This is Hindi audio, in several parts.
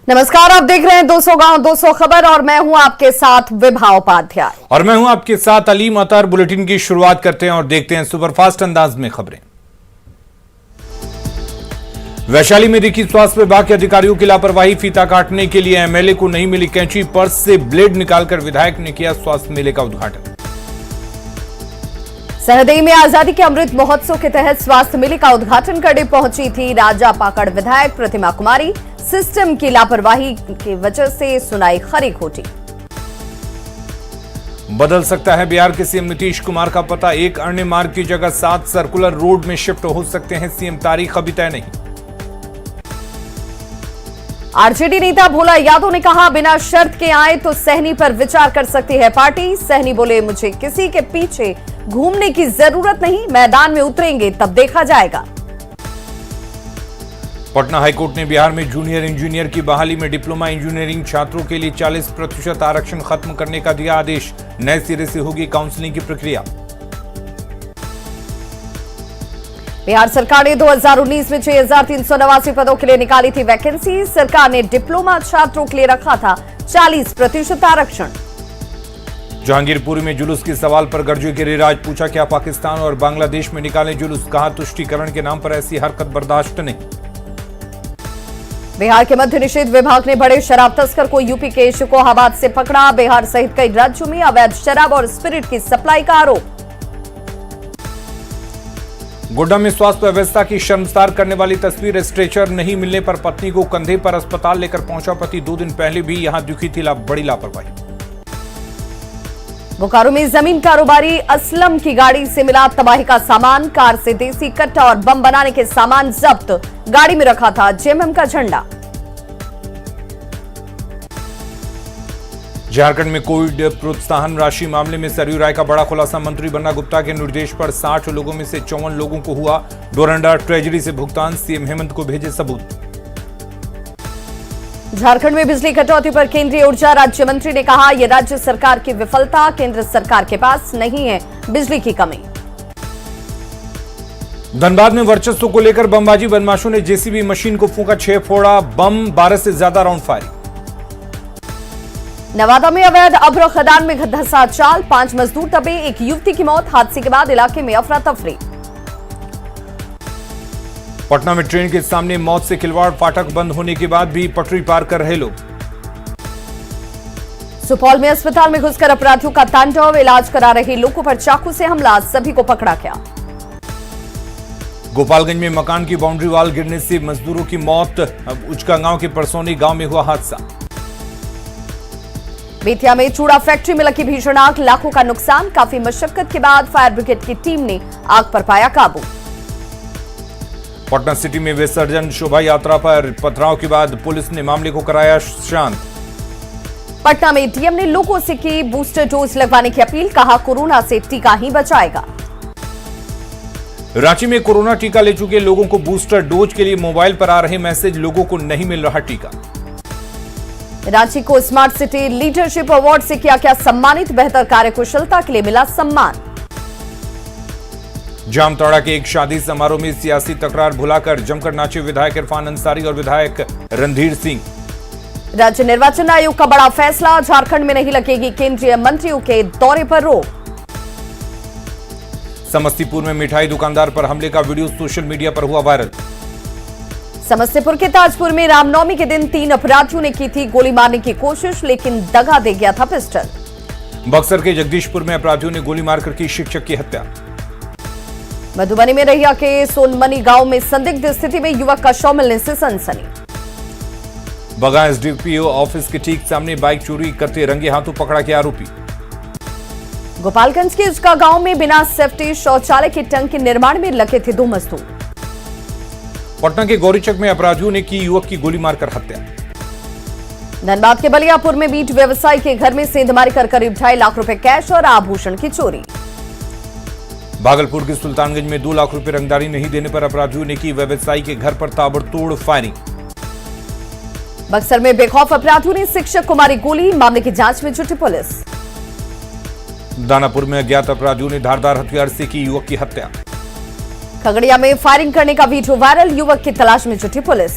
नमस्कार, आप देख रहे हैं 200 गांव 200 खबर और मैं हूं आपके साथ विभा उपाध्याय और मैं हूं आपके साथ अलीम अतर। बुलेटिन की शुरुआत करते हैं और देखते हैं सुपरफास्ट अंदाज में खबरें। वैशाली में दिखी स्वास्थ्य विभाग के अधिकारियों की लापरवाही। फीता काटने के लिए एमएलए को नहीं मिली कैंची, पर्स से ब्लेड निकालकर विधायक ने किया स्वास्थ्य मेले का उद्घाटन। सरहदेई में आजादी के अमृत महोत्सव के तहत स्वास्थ्य मेले का उद्घाटन करने पहुंची थी राजा पाकड़ विधायक प्रतिमा कुमारी। सिस्टम की लापरवाही की वजह से सुनाई खरी खोटी। बदल सकता है बिहार के सीएम नीतीश कुमार का पता। एक अन्य मार्ग की जगह 7 सर्कुलर रोड में शिफ्ट हो सकते हैं सीएम, तारीख अभी तय नहीं। आरजेडी नेता भोला यादव ने कहा, बिना शर्त के आए तो सहनी पर विचार कर सकती है पार्टी। सहनी बोले, मुझे किसी के पीछे घूमने की जरूरत नहीं, मैदान में उतरेंगे तब देखा जाएगा। पटना हाईकोर्ट ने बिहार में जूनियर इंजीनियर की बहाली में डिप्लोमा इंजीनियरिंग छात्रों के लिए 40% आरक्षण खत्म करने का दिया आदेश। नए सिरे से होगी काउंसलिंग की प्रक्रिया। बिहार सरकार ने 2019 में 6,389 पदों के लिए निकाली थी वैकेंसी। सरकार ने डिप्लोमा छात्रों के लिए रखा था 40% आरक्षण। जहांगीरपुर में जुलूस के सवाल पर गरजे गिरिराज, पूछा क्या पाकिस्तान और बांग्लादेश में निकाले जुलूस, कहा तुष्टीकरण के नाम पर ऐसी हरकत बर्दाश्त नहीं। बिहार के मद्य निषेध विभाग ने बड़े शराब तस्कर को यूपी के शिकोहाबाद से पकड़ा। बिहार सहित कई राज्यों में अवैध शराब और स्पिरिट की सप्लाई का आरोप। गोड्डा में स्वास्थ्य व्यवस्था की शर्मसार करने वाली तस्वीर। स्ट्रेचर नहीं मिलने पर पत्नी को कंधे पर अस्पताल लेकर पहुंचा पति। 2 दिन पहले भी यहां दिखी थी बड़ी लापरवाही। बोकारो में जमीन कारोबारी असलम की गाड़ी से मिला तबाही का सामान। कार से देसी कट्टा और बम बनाने के सामान जब्त। गाड़ी में रखा था जेएमएम का झंडा। झारखंड में कोविड प्रोत्साहन राशि मामले में सरयू राय का बड़ा खुलासा। मंत्री बन्ना गुप्ता के निर्देश पर 60 लोगों में से 54 लोगों को हुआ डोरंडा ट्रेजरी से भुगतान। सीएम हेमंत को भेजे सबूत। झारखंड में बिजली कटौती पर केंद्रीय ऊर्जा राज्य मंत्री ने कहा, यह राज्य सरकार की विफलता, केंद्र सरकार के पास नहीं है बिजली की कमी। धनबाद में वर्चस्व को लेकर बमबाजी। बदमाशों ने जेसीबी मशीन को फूंका, 6 फोड़ा बम, 12 से ज्यादा राउंड फायरिंग। नवादा में अवैध अभ्र खदान में धंसा चाल, 5 मजदूर दबे, एक युवती की मौत। हादसे के बाद इलाके में अफरा तफरी। पटना में ट्रेन के सामने मौत से खिलवाड़, फाटक बंद होने के बाद भी पटरी पार कर रहे लोग। सुपौल में अस्पताल में घुसकर अपराधियों का तांडव, इलाज करा रहे लोगों पर चाकू से हमला, सभी को पकड़ा गया। गोपालगंज में मकान की बाउंड्री वॉल गिरने से मजदूरों की मौत। उचका गांव के परसोनी गांव में हुआ हादसा। बेतिया में चूड़ा फैक्ट्री में लगी भीषण आग, लाखों का नुकसान। काफी मशक्कत के बाद फायर ब्रिगेड की टीम ने आग पर पाया काबू। पटना सिटी में विसर्जन शोभा यात्रा पर पथराव के बाद पुलिस ने मामले को कराया शांत। पटना में डीएम ने लोगों से की बूस्टर डोज लगवाने की अपील, कहा कोरोना से टीका ही बचाएगा। रांची में कोरोना टीका ले चुके लोगों को बूस्टर डोज के लिए मोबाइल पर आ रहे मैसेज, लोगों को नहीं मिल रहा टीका। रांची को स्मार्ट सिटी लीडरशिप अवार्ड से किया गया सम्मानित, बेहतर कार्यकुशलता के लिए मिला सम्मान। जामताड़ा के एक शादी समारोह में सियासी तकरार भुलाकर जमकर नाचे विधायक इरफान अंसारी और विधायक रणधीर सिंह। राज्य निर्वाचन आयोग का बड़ा फैसला, झारखंड में नहीं लगेगी केंद्रीय मंत्रियों के दौरे पर रोक। समस्तीपुर में मिठाई दुकानदार पर हमले का वीडियो सोशल मीडिया पर हुआ वायरल। समस्तीपुर के ताजपुर में रामनवमी के दिन 3 अपराधियों ने की थी गोली मारने की कोशिश, लेकिन दगा दे गया था पिस्टल। बक्सर के जगदीशपुर में अपराधियों ने गोली मारकर की शिक्षक की हत्या। मधुबनी में रहिया के सोनमनी गांव में संदिग्ध स्थिति में युवक का शव मिलने से सनसनी। बगा एसडीपीओ ऑफिस के ठीक सामने बाइक चोरी करते रंगे हाथों पकड़ा गया आरोपी। गोपालगंज के उचका गांव में बिना सेफ्टी शौचालय के टंकी निर्माण में लगे थे 2 मजदूर। पटना के गौरीचक में अपराधियों ने की युवक की गोली मारकर हत्या। धनबाद के बलियापुर में मीट व्यवसायी के घर में सेंधमारी कर करीब 2.5 लाख रुपए कैश और आभूषण की चोरी। भागलपुर के सुल्तानगंज में 2 लाख रुपए रंगदारी नहीं देने पर अपराधियों ने की व्यवसायी के घर पर ताबड़तोड़ फायरिंग। बक्सर में बेखौफ अपराधियों ने शिक्षक को मारी गोली, मामले की जांच में जुटी पुलिस। दानापुर में अज्ञात अपराधियों ने धारदार हथियार से की युवक की हत्या। खगड़िया में फायरिंग करने का वीडियो वायरल, युवक की तलाश में जुटी पुलिस।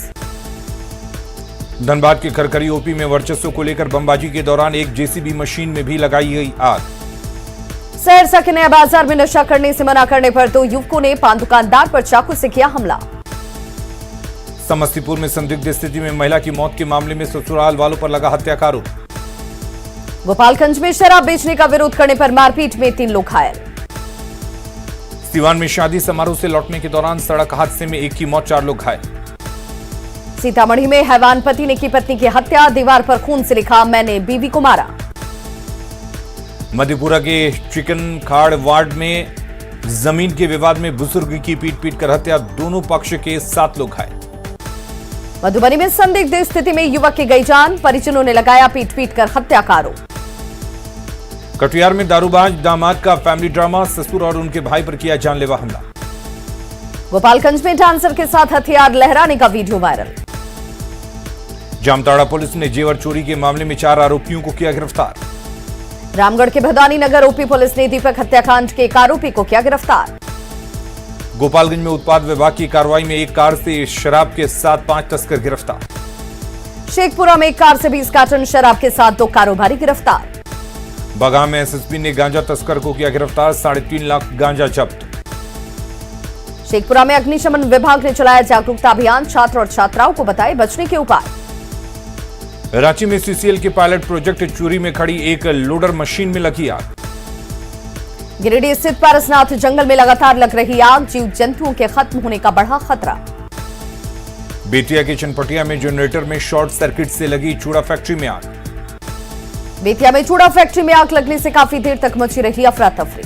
धनबाद के खरखरी ओपी में वर्चस्व को लेकर बमबाजी के दौरान एक जेसीबी मशीन में भी लगाई गई आग। सहरसा के नया बाजार में नशा करने से मना करने पर 2 युवकों ने पान दुकानदार पर चाकू से किया हमला। समस्तीपुर में संदिग्ध स्थिति में महिला की मौत के मामले में ससुराल वालों पर लगा हत्या का आरोप। गोपालगंज में शराब बेचने का विरोध करने पर मारपीट में 3 लोग घायल। सीवान में शादी समारोह से लौटने के दौरान सड़क हादसे में एक की मौत, 4 लोग घायल। सीतामढ़ी में हैवान पति ने की पत्नी की हत्या, दीवार पर खून से लिखा मैंने बीवी को मारा। मधेपुरा के चिकन खाड़ वार्ड में जमीन के विवाद में बुजुर्ग की पीट कर हत्या, दोनों पक्ष के 7 लोग घायल। मधुबनी में संदिग्ध स्थिति में युवक की गई जान, परिजनों ने लगाया पीट कर हत्या का आरोप। कटिहार में दारूबाज दामाद का फैमिली ड्रामा, ससुर और उनके भाई पर किया जानलेवा हमला। गोपालगंज में डांसर के साथ हथियार लहराने का वीडियो वायरल। जामताड़ा पुलिस ने जेवर चोरी के मामले में 4 आरोपियों को किया गिरफ्तार। रामगढ़ के भदानी नगर ओपी पुलिस ने दीपक हत्याकांड के एक आरोपी को किया गिरफ्तार। गोपालगंज में उत्पाद विभाग की कार्रवाई में एक कार से शराब के साथ 5 तस्कर गिरफ्तार। शेखपुरा में एक कार से 20 कार्टन शराब के साथ 2 कारोबारी गिरफ्तार। बगाम में एसएसपी ने गांजा तस्कर को किया गिरफ्तार, 3.5 लाख गांजा जब्त। शेखपुरा में अग्निशमन विभाग ने चलाया जागरूकता अभियान, छात्र और छात्राओं को बताए बचने के उपाय। रांची में सीसीएल के पायलट प्रोजेक्ट चूरी में खड़ी एक लोडर मशीन में लगी आग। गिरिडीह स्थित पारसनाथ जंगल में लगातार लग रही आग, जीव जंतुओं के खत्म होने का बढ़ा खतरा। बेतिया के चनपटिया में जनरेटर में शॉर्ट सर्किट से लगी चूड़ा फैक्ट्री में आग। बेतिया में चूड़ा फैक्ट्री में आग लगने से काफी देर तक मची रही अफरा तफरी।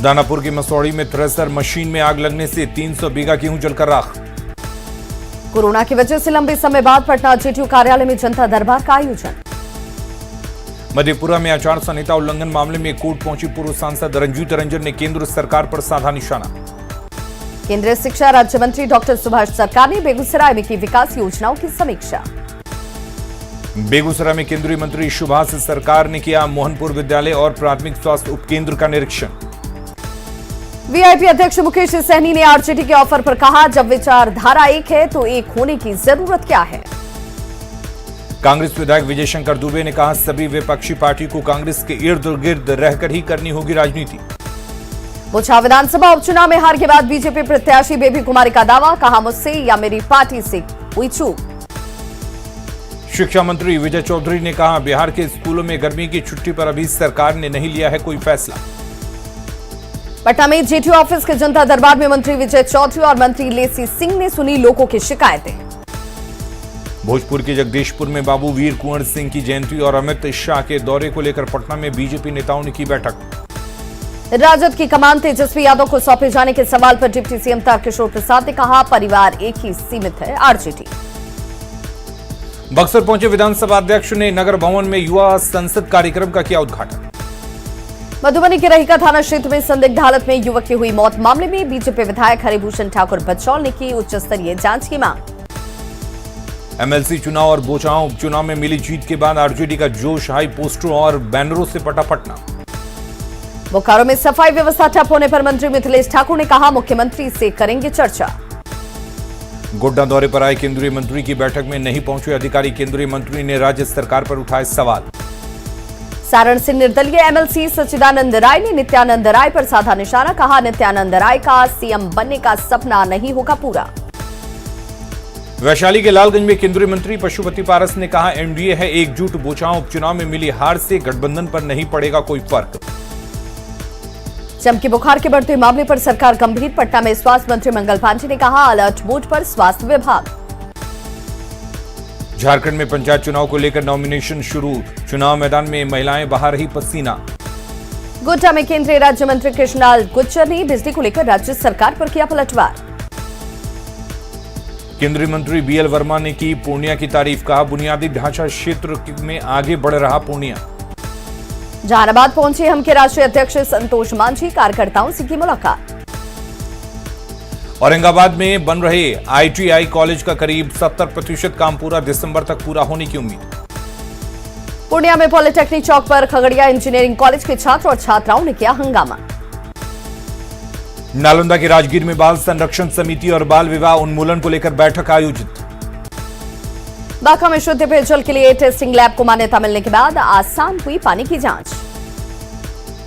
दानापुर की मसौड़ी में थ्रेसर मशीन में आग लगने से 300 बीघा गेहूं जलकर राख। कोरोना की वजह से लंबे समय बाद पटना जेटीयू कार्यालय में जनता दरबार का आयोजन। मधेपुरा में आचार संहिता उल्लंघन मामले में कोर्ट पहुंची पूर्व सांसद रंजीत रंजन ने केंद्र सरकार पर साधा निशाना। केंद्रीय शिक्षा राज्य मंत्री डॉक्टर सुभाष सरकार ने बेगूसराय में की विकास योजनाओं की समीक्षा। बेगूसराय में केंद्रीय मंत्री सुभाष सरकार ने किया मोहनपुर विद्यालय और प्राथमिक स्वास्थ्य उपकेंद्र का निरीक्षण। वीआईपी अध्यक्ष मुकेश सहनी ने आरजेडी के ऑफर पर कहा, जब विचारधारा एक है तो एक होने की जरूरत क्या है। कांग्रेस विधायक विजय शंकर दुबे ने कहा, सभी विपक्षी पार्टी को कांग्रेस के इर्द गिर्द रहकर ही करनी होगी राजनीति। बुछा विधानसभा उपचुनाव में हार के बाद बीजेपी प्रत्याशी बेबी कुमारी का दावा, कहा मुझसे या मेरी पार्टी से हुई चूक। शिक्षा मंत्री विजय चौधरी ने कहा, बिहार के स्कूलों में गर्मी की छुट्टी पर अभी सरकार ने नहीं लिया है कोई फैसला। पटना में जेटीयू ऑफिस के जनता दरबार में मंत्री विजय चौधरी और मंत्री लेसी सिंह ने सुनी लोगों की शिकायतें। भोजपुर के जगदीशपुर में बाबू वीर कुंवर सिंह की जयंती और अमित शाह के दौरे को लेकर पटना में बीजेपी नेताओं ने की बैठक। राजद की कमान तेजस्वी यादव को सौंपे जाने के सवाल पर डिप्टी सीएम तारकिशोर प्रसाद ने कहा, परिवार एक ही सीमित है आरजेडी। बक्सर पहुंचे विधानसभा अध्यक्ष ने नगर भवन में युवा संसद कार्यक्रम का किया उद्घाटन। मधुबनी के रहीका थाना क्षेत्र में संदिग्ध हालत में युवक की हुई मौत मामले में बीजेपी विधायक हरिभूषण ठाकुर बचौल ने की उच्च स्तरीय जांच की मांग। एमएलसी चुनाव और बोचाओं उपचुनाव में मिली जीत के बाद आरजेडी का जोश हाई पोस्टरों और बैनरों से पटा पटना। बोकारो में सफाई व्यवस्था ठप होने पर मंत्री मिथिलेश ठाकुर ने कहा, मुख्यमंत्री से करेंगे चर्चा। गोड्डा दौरे पर आए केंद्रीय मंत्री की बैठक में नहीं पहुंचे अधिकारी, केंद्रीय मंत्री ने राज्य सरकार पर उठाए सवाल। सारण से निर्दलीय एमएलसी सच्चिदानंद राय ने नित्यानंद राय पर साधा निशाना, कहा नित्यानंद राय का सीएम बनने का सपना नहीं होगा पूरा। वैशाली के लालगंज में केंद्रीय मंत्री पशुपति पारस ने कहा, एनडीए है एकजुट, बोचाओं उपचुनाव में मिली हार से गठबंधन पर नहीं पड़ेगा कोई फर्क। चमकी बुखार के बढ़ते मामले पर सरकार गंभीर, पटना में स्वास्थ्य मंत्री मंगल पांडे ने कहा, अलर्ट मोड पर स्वास्थ्य विभाग। झारखंड में पंचायत चुनाव को लेकर नॉमिनेशन शुरू, चुनाव मैदान में महिलाएं बहा रही पसीना। गोड्डा में केंद्रीय राज्य मंत्री कृष्णलाल गुर्जर ने बिजली को लेकर राज्य सरकार पर किया पलटवार। केंद्रीय मंत्री बीएल वर्मा ने की पूर्णिया की तारीफ, कहा बुनियादी ढांचा क्षेत्र में आगे बढ़ रहा पूर्णिया। जहानाबाद पहुंचे हम के राष्ट्रीय अध्यक्ष संतोष मांझी, कार्यकर्ताओं से की मुलाकात। औरंगाबाद में बन रहे आईटीआई कॉलेज का करीब 70% काम पूरा, दिसंबर तक पूरा होने की उम्मीद। पूर्णिया में पॉलिटेक्निक चौक पर खगड़िया इंजीनियरिंग कॉलेज के छात्र और छात्राओं ने किया हंगामा। नालंदा के राजगीर में बाल संरक्षण समिति और बाल विवाह उन्मूलन को लेकर बैठक आयोजित। बांका में शुद्ध पेयजल के लिए टेस्टिंग लैब को मान्यता मिलने के बाद आसान हुई पानी की जांच।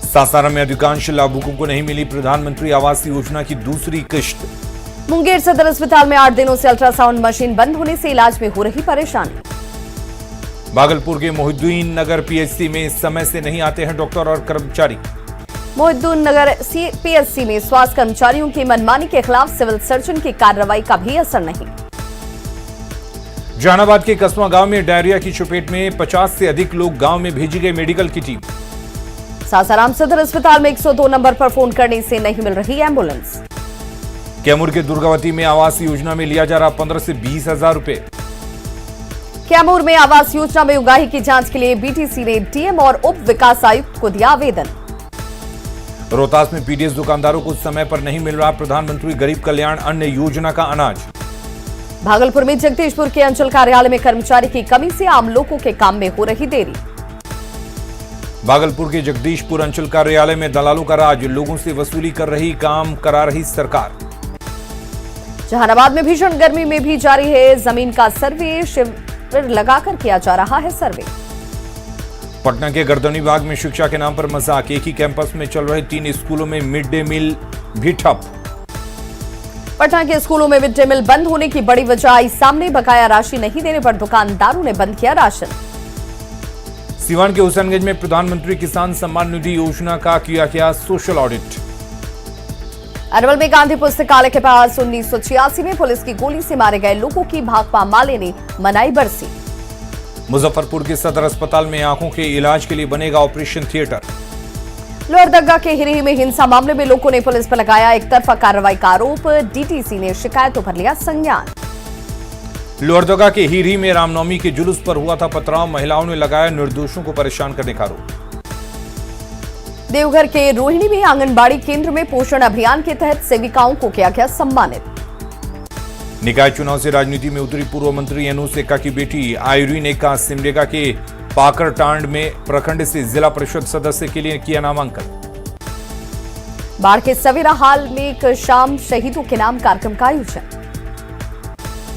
सासाराम में अधिकांश लाभुकों को नहीं मिली प्रधानमंत्री आवास योजना की दूसरी किश्त। मुंगेर सदर अस्पताल में 8 दिनों से अल्ट्रासाउंड मशीन बंद होने से इलाज में हो रही परेशानी। भागलपुर के मोहिउद्दीन नगर पीएचसी में समय से नहीं आते हैं डॉक्टर और कर्मचारी। मोहिउद्दीन नगर पीएचसी में स्वास्थ्य कर्मचारियों की मनमानी के खिलाफ सिविल सर्जन की कार्रवाई का भी असर नहीं। जहानाबाद के कस्बा गांव में डायरिया की चपेट में 50 से अधिक लोग गांव में भेजी गई मेडिकल की टीम। सासाराम सदर अस्पताल में 102 नंबर पर फोन करने से नहीं मिल रही एम्बुलेंस। कैमूर के दुर्गावती में आवास योजना में लिया जा रहा 15 से 20 हजार रुपए। कैमूर में आवास योजना में उगाही की जांच के लिए बीटीसी ने डीएम और उप विकास आयुक्त को दिया आवेदन। रोहतास में पीडीएस दुकानदारों को समय पर नहीं मिल रहा प्रधानमंत्री गरीब कल्याण अन्न योजना का अनाज। भागलपुर में जगदीशपुर के अंचल कार्यालय में कर्मचारी की कमी से आम लोगों के काम में हो रही देरी। भागलपुर के जगदीशपुर अंचल कार्यालय में दलालों का राज, लोगों से वसूली कर रही, काम करा रही सरकार। जहानाबाद में भीषण गर्मी में भी जारी है जमीन का सर्वे, शिविर लगाकर किया जा रहा है सर्वे। पटना के गर्दनी बाग में शिक्षा के नाम पर मजाक, एक ही कैंपस में चल रहे 3 स्कूलों में मिड डे मील भी ठप। पटना के स्कूलों में मिड डे मील बंद होने की बड़ी वजह आई सामने, बकाया राशि नहीं देने पर दुकानदारों ने बंद किया राशन। सीवान के हुसैनगंज में प्रधानमंत्री किसान सम्मान निधि योजना का किया गया सोशल ऑडिट। अरवल में गांधी पुस्तकालय के पास 1986 में पुलिस की गोली से मारे गए लोगों की भाकपा माले ने मनाई बरसी। मुजफ्फरपुर के सदर अस्पताल में आंखों के इलाज के लिए बनेगा ऑपरेशन थिएटर। लोहरदगा के हिरही में हिंसा मामले में लोगों ने पुलिस पर लगाया एक तरफा कार्रवाई का आरोप, डीटीसी ने शिकायतों पर लिया संज्ञान। लोहरदगा के हिरही में रामनवमी के जुलूस पर हुआ था पथराव, महिलाओं ने लगाया निर्दोषों को परेशान करने का आरोप। देवघर के रोहिणी में आंगनबाड़ी केंद्र में पोषण अभियान के तहत सेविकाओं को किया गया सम्मानित। निकाय चुनाव से राजनीति में उतरी पूर्व मंत्री एनोस एक्का की बेटी आयरीन एक्का सिमडेगा के पाकरटांड में प्रखंड से जिला परिषद सदस्य के लिए किया नामांकन। बाढ़ के सवेरा हाल में एक शाम शहीदों के नाम कार्यक्रम का आयोजन।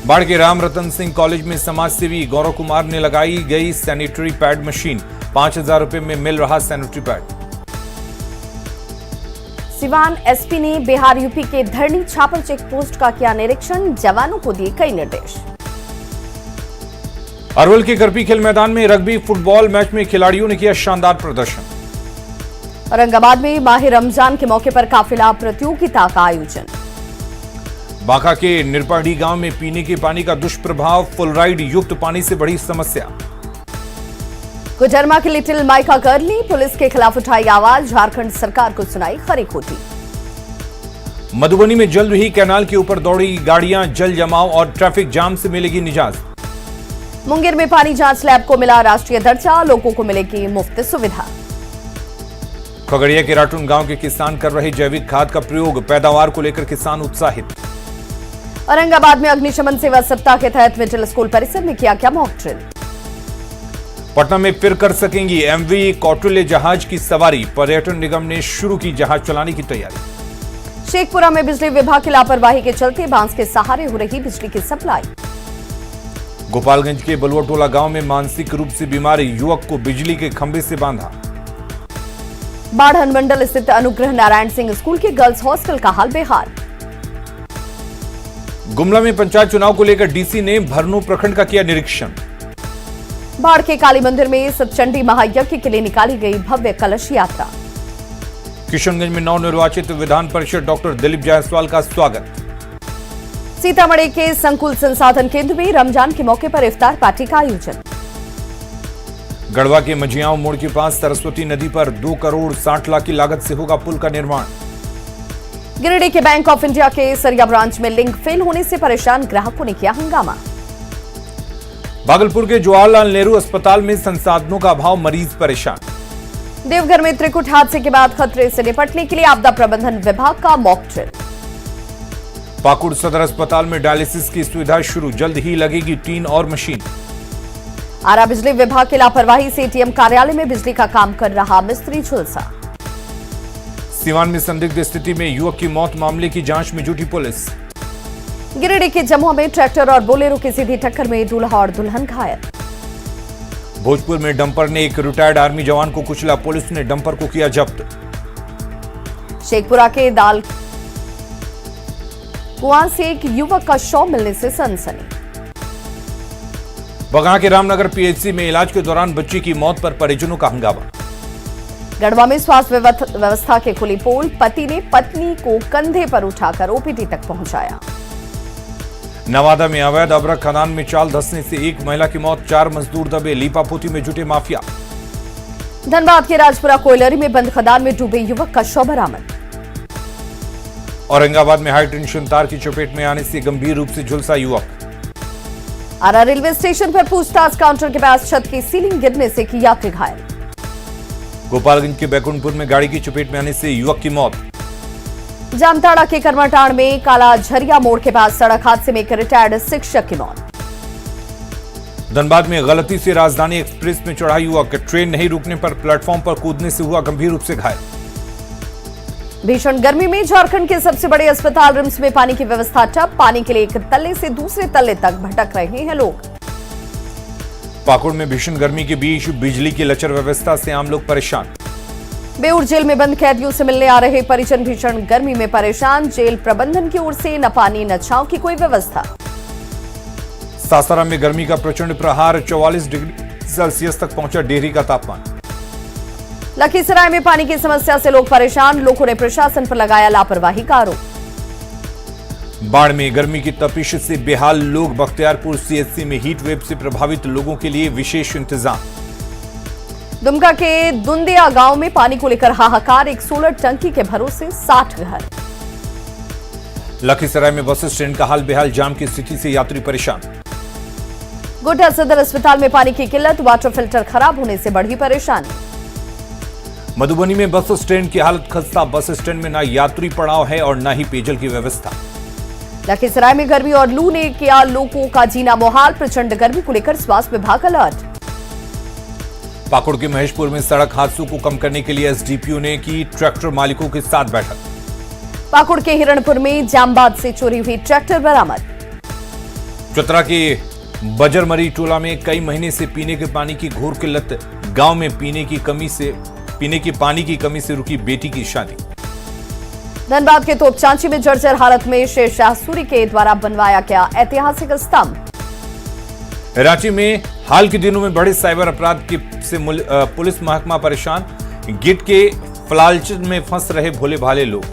बाढ़ के राम रतन सिंह कॉलेज में समाज सेवी गौरव कुमार ने लगाई गई सैनिटरी पैड मशीन, 5,000 रुपए में मिल रहा सैनिटरी पैड। सिवान एसपी ने बिहार यूपी के धरनी छापर चेक पोस्ट का किया निरीक्षण, जवानों को दिए कई निर्देश। अरवल के करपी खेल मैदान में रग्बी फुटबॉल मैच में खिलाड़ियों ने किया शानदार प्रदर्शन। औरंगाबाद में माह रमजान के मौके पर काफिला प्रतियोगिता का आयोजन। बांका के निरपाडी गांव में पीने के पानी का दुष्प्रभाव, फ्लोराइड युक्त पानी से बड़ी समस्या। कोडरमा की लिटिल माइका गर्ल ने पुलिस के खिलाफ उठाई आवाज, झारखंड सरकार को सुनाई खरी खोटी। मधुबनी में जल्द ही कैनाल के ऊपर दौड़ी गाड़ियां, जल जमाव और ट्रैफिक जाम से मिलेगी निजात। मुंगेर में पानी जांच लैब को मिला राष्ट्रीय दर्जा, लोगों को मिलेगी मुफ्त सुविधा। खगड़िया के राटून गांव के किसान कर रहे जैविक खाद का प्रयोग, पैदावार को लेकर किसान उत्साहित। औरंगाबाद में अग्निशमन सेवा सप्ताह के तहत मिडिल स्कूल परिसर में किया गया मॉक ड्रिल। पटना में फिर कर सकेंगी एमवी कौटिल्य जहाज की सवारी, पर्यटन निगम ने शुरू की जहाज चलाने की तैयारी। शेखपुरा में बिजली विभाग की लापरवाही के चलते बांस के सहारे हो रही बिजली की सप्लाई। गोपालगंज के बलुआटोला गांव में मानसिक रूप से बीमार युवक को बिजली के खंभे से बांधा। बाढ़ अनुमंडल स्थित अनुग्रह नारायण सिंह स्कूल के गर्ल्स हॉस्टल का हाल बेहाल। गुमला में पंचायत चुनाव को लेकर डीसी ने भरनू प्रखंड का किया निरीक्षण। बाढ़ के काली मंदिर में सतचंडी महायज्ञ के लिए निकाली गई भव्य कलश यात्रा। किशनगंज में नवनिर्वाचित विधान परिषद डॉक्टर दिलीप जायसवाल का स्वागत। सीतामढ़ी के संकुल संसाधन केंद्र में रमजान के मौके पर इफ्तार पार्टी का आयोजन। गढ़वा के मझियाओं मोड़ के पास सरस्वती नदी पर 2 करोड़ 60 लाख की लागत से होगा पुल का निर्माण। गिरिडीह के बैंक ऑफ इंडिया के सरिया ब्रांच में लिंक फेल होने से परेशान ग्राहकों ने किया हंगामा। भागलपुर के जवाहरलाल नेहरू अस्पताल में संसाधनों का अभाव, मरीज परेशान। देवघर में त्रिकुट हादसे के बाद खतरे से निपटने के लिए आपदा प्रबंधन विभाग का मॉक ड्रिल। पाकुड़ सदर अस्पताल में डायलिसिस की सुविधा शुरू, जल्द ही लगेगी 3 और मशीन। आरा बिजली विभाग की लापरवाही से एटीएम कार्यालय में बिजली का काम कर रहा मिस्त्री झुलसा। सीवान में संदिग्ध स्थिति में युवक की मौत मामले की जांच में जुटी पुलिस। गिरिडीह के जमुआ में ट्रैक्टर और बोलेरो की सीधी टक्कर में दूल्हा और दुल्हन घायल। भोजपुर में डंपर ने एक रिटायर्ड आर्मी जवान को कुचला, पुलिस ने डंपर को किया जब्त। शेखपुरा के दाल कुआं से एक युवक का शव मिलने से सनसनी। बगहा के रामनगर पीएचसी में इलाज के दौरान बच्ची की मौत पर परिजनों का हंगामा। गढ़वा में स्वास्थ्य व्यवस्था के खुली पोल, पति ने पत्नी को कंधे पर उठाकर ओपीडी तक पहुंचाया। नवादा में अवैध अबरख खदान में चाल धंसने से एक महिला की मौत, 4 मजदूर दबे, लीपापोती में जुटे माफिया। धनबाद के राजपुरा कोयलरी में बंद खदान में डूबे युवक का शव बरामद। औरंगाबाद में हाई टेंशन तार की चपेट में आने से गंभीर रूप से झुलसा युवक। आरा रेलवे स्टेशन पर पूछताछ काउंटर के पास छत की सीलिंग गिरने से की यात्री घायल। गोपालगंज के बैकुंठपुर में गाड़ी की चपेट में आने से युवक की मौत। जामताड़ा के करमाटांड़ में काला झरिया मोड़ के पास सड़क हादसे में एक रिटायर्ड शिक्षक की मौत। धनबाद में गलती से राजधानी एक्सप्रेस में चढ़ा युवक, ट्रेन नहीं रुकने पर प्लेटफॉर्म पर कूदने से हुआ गंभीर रूप से घायल। भीषण गर्मी में झारखंड के सबसे बड़े अस्पताल रिम्स में पानी की व्यवस्था ठप, पानी के लिए एक तल्ले से दूसरे तल्ले तक भटक रहे हैं लोग। पाकुड़ में भीषण गर्मी के बीच बिजली की लचर व्यवस्था से आम लोग परेशान। बेऊर जेल में बंद कैदियों से मिलने आ रहे परिजन भीषण गर्मी में परेशान, जेल प्रबंधन की ओर से न पानी न छांव की कोई व्यवस्था। सासाराम में गर्मी का प्रचंड प्रहार, 44 डिग्री सेल्सियस तक पहुंचा डेहरी का तापमान। लखीसराय में पानी की समस्या से लोग परेशान, लोगों ने प्रशासन पर लगाया लापरवाही का आरोप। बाढ़ में गर्मी की तपिश से बेहाल लोग, बख्तियारपुर सीएचसी में हीट वेव से प्रभावित लोगों के लिए विशेष इंतजाम। दुमका के दुंदिया गांव में पानी को लेकर हाहाकार, एक सोलर टंकी के भरोसे 60 घर। लखीसराय में बस स्टैंड का हाल बेहाल, जाम की स्थिति से यात्री परेशान। गोड्डा सदर अस्पताल में पानी की किल्लत, वाटर फिल्टर खराब होने से बढ़ी परेशानी। मधुबनी में बस स्टैंड की हालत खस्ता, बस स्टैंड में न यात्री पड़ाव है और न ही पेयजल की व्यवस्था। लखीसराय में गर्मी और लू ने किया लोगों का जीना मुहाल, प्रचंड गर्मी को लेकर स्वास्थ्य विभाग अलर्ट। पाकुड़ के महेशपुर में सड़क हादसों को कम करने के लिए एसडीपीओ ने की ट्रैक्टर मालिकों के साथ बैठक। पाकुड़ के हिरणपुर में जामबाद से चोरी हुई ट्रैक्टर बरामद। चतरा के बजरमरी टोला में कई महीने से पीने के पानी की घोर किल्लत, गांव में पीने की पानी की कमी से रुकी बेटी की शादी। धनबाद के तोपचांची में जर्जर हालत में शेरशाह सूरी के द्वारा बनवाया गया ऐतिहासिक स्तंभ। रांची में हाल के दिनों में बढ़े साइबर अपराध से पुलिस महकमा परेशान, गिट के फ्लालच में फंस रहे भोले भाले लोग।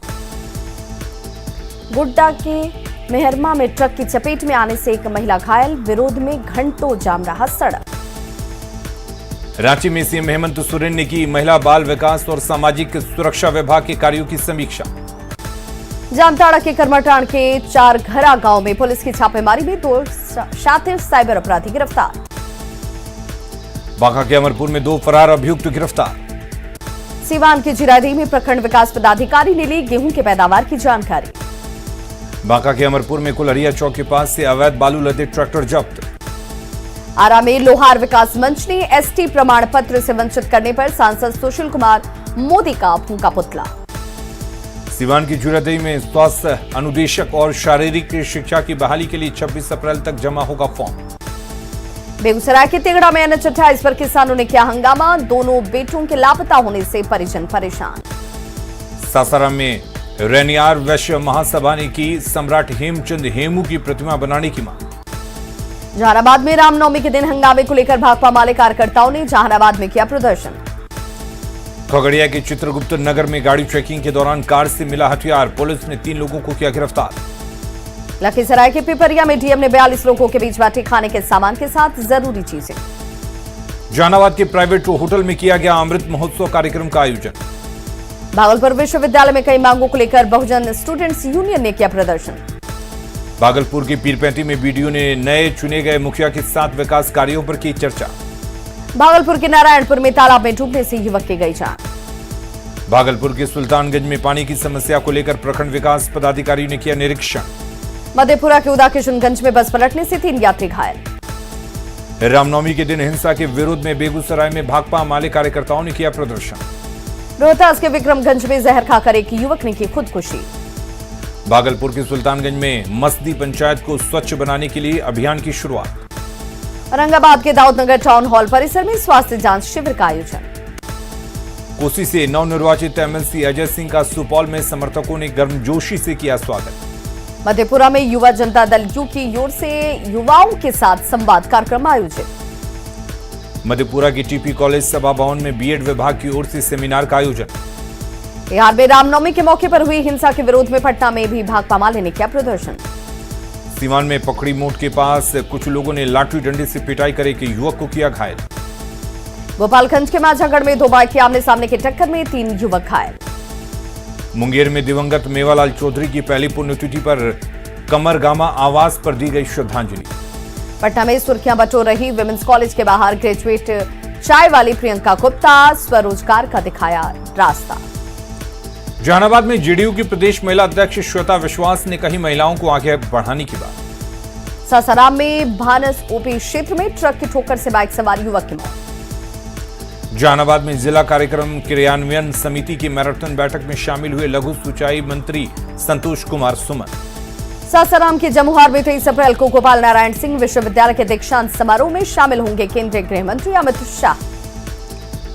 गोड्डा के मेहरमा में ट्रक की चपेट में आने से एक महिला घायल, विरोध में घंटों जाम रहा सड़क। रांची में सीएम हेमंत सोरेन ने की महिला बाल विकास और सामाजिक सुरक्षा विभाग के कार्यों की समीक्षा। जामताड़ा के करमाटांड़ के 4 घरा गांव में पुलिस की छापेमारी में 2 शातिर साइबर अपराधी गिरफ्तार। बांका के अमरपुर में 2 फरार अभियुक्त गिरफ्तार। सीवान के जिरादेई में प्रखंड विकास पदाधिकारी ने ली गेहूं के पैदावार की जानकारी। बांका के अमरपुर में कुलहरिया चौक के पास से अवैध बालू लदे ट्रैक्टर जब्त। आरा में लोहार विकास मंच ने एसटी प्रमाण पत्र से वंचित करने पर सांसद सुशील कुमार मोदी का फूंका पुतला। सीवान की जिरादेई में स्वास्थ्य अनुदेशक और शारीरिक शिक्षा की बहाली के लिए 26 अप्रैल तक जमा होगा फॉर्म। बेगूसराय के तिगड़ा में NH 28 पर किसानों ने किया हंगामा, दोनों बेटों के लापता होने से परिजन परेशान। सासाराम में रेनियार वैश्य महासभा ने की सम्राट हेमचंद हेमू की प्रतिमा बनाने की मांग। जहानाबाद में रामनवमी के दिन हंगामे को लेकर भाकपा माले कार्यकर्ताओं ने जहानाबाद में किया प्रदर्शन। खगड़िया के चित्रगुप्त नगर में गाड़ी चेकिंग के दौरान कार से मिला हथियार, पुलिस ने 3 लोगों को किया गिरफ्तार। लखीसराय के पिपरिया में डीएम ने 42 लोगों के बीच बांटे खाने के सामान के साथ जरूरी चीजें। जहानाबाद के प्राइवेट होटल में किया गया अमृत महोत्सव कार्यक्रम का आयोजन। भागलपुर विश्वविद्यालय में कई मांगों को लेकर बहुजन स्टूडेंट्स यूनियन ने किया प्रदर्शन। भागलपुर की पीरपैंती में बीडीओ ने नए चुने गए मुखिया के साथ विकास कार्यों पर की चर्चा। भागलपुर के नारायणपुर में तालाब में डूबने से युवक की गई जान। भागलपुर के सुल्तानगंज में पानी की समस्या को लेकर प्रखंड विकास पदाधिकारी ने किया निरीक्षण। मधेपुरा के उदा किशनगंज में बस पलटने से 3 यात्री घायल। रामनवमी के दिन हिंसा के विरोध में बेगूसराय में भाकपा माले कार्यकर्ताओं ने किया प्रदर्शन। रोहतास के विक्रमगंज में जहर खाकर एक युवक ने की खुदकुशी। भागलपुर के सुल्तानगंज में मसदी पंचायत को स्वच्छ बनाने के लिए अभियान की शुरुआत। औरंगाबाद के दाऊदनगर टाउन हॉल परिसर में स्वास्थ्य जांच शिविर का आयोजन। कोसी से नवनिर्वाचित एमएलसी अजय सिंह का सुपौल में समर्थकों ने गर्मजोशी से किया स्वागत। मधेपुरा में युवा जनता दल यू की ओर से युवाओं के साथ संवाद कार्यक्रम आयोजित। मधेपुरा की टीपी कॉलेज सभा भवन में बीएड विभाग की ओर से सेमिनार का आयोजन। बिहार में रामनवमी के मौके पर हुई हिंसा के विरोध में पटना में भी भाकपा माले ने किया प्रदर्शन। सीवान में पकड़ी मोड़ के पास कुछ लोगों ने लाठी डंडे से पिटाई कर एक युवक को किया घायल। गोपालगंज के माझागढ़ में 2 बाइक की आमने सामने की टक्कर में 3 युवक घायल। मुंगेर में दिवंगत मेवालाल चौधरी की पहली पुण्यतिथि पर कमरगामा आवास पर दी गई श्रद्धांजलि। पटना में सुर्खियां बटोर रही विमेंस कॉलेज के बाहर ग्रेजुएट चाय वाली प्रियंका गुप्ता स्वरोजगार का दिखाया रास्ता। जहानाबाद में जेडीयू की प्रदेश महिला अध्यक्ष श्वेता विश्वास ने कही महिलाओं को आगे बढ़ाने की बात। सासाराम में भानस ओपी क्षेत्र में ट्रक की ठोकर से बाइक सवार युवक की मौत। जहानाबाद में जिला कार्यक्रम क्रियान्वयन समिति की मैराथन बैठक में शामिल हुए लघु सिंचाई मंत्री संतोष कुमार सुमन। सासाराम के जमुहार में 23 अप्रैल को गोपाल नारायण सिंह विश्वविद्यालय के दीक्षांत समारोह में शामिल होंगे केंद्रीय गृह मंत्री अमित शाह।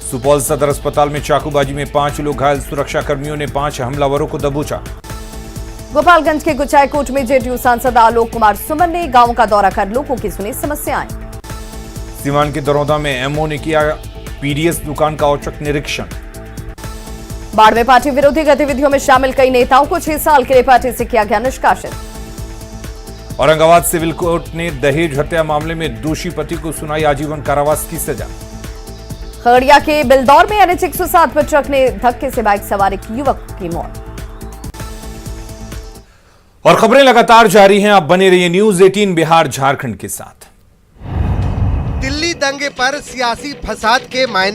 सुपौल सदर अस्पताल में चाकूबाजी में 5 लोग घायल, सुरक्षा कर्मियों ने 5 हमलावरों को दबोचा। गोपालगंज के गुचाईकोट में जेडीयू सांसद आलोक कुमार सुमन ने गांव का दौरा कर लोगों की सुनी समस्याएं। सीवान के दरौदा में एमओ ने किया पीडीएस दुकान का औचक निरीक्षण। बाढ़ में पार्टी विरोधी गतिविधियों में शामिल कई नेताओं को 6 साल के लिए पार्टी से किया गया निष्कासित। औरंगाबाद सिविल कोर्ट ने दहेज हत्या मामले में दोषी पति को सुनाई आजीवन कारावास की सजा। खगड़िया के बिलदौर में एनएच 107 पर ट्रक ने धक्के से बाइक सवार एक युवक की मौत। और खबरें लगातार जारी हैं, आप बने रहिए न्यूज 18 बिहार झारखंड के साथ। दिल्ली दंगे पर सियासी फसाद के मायने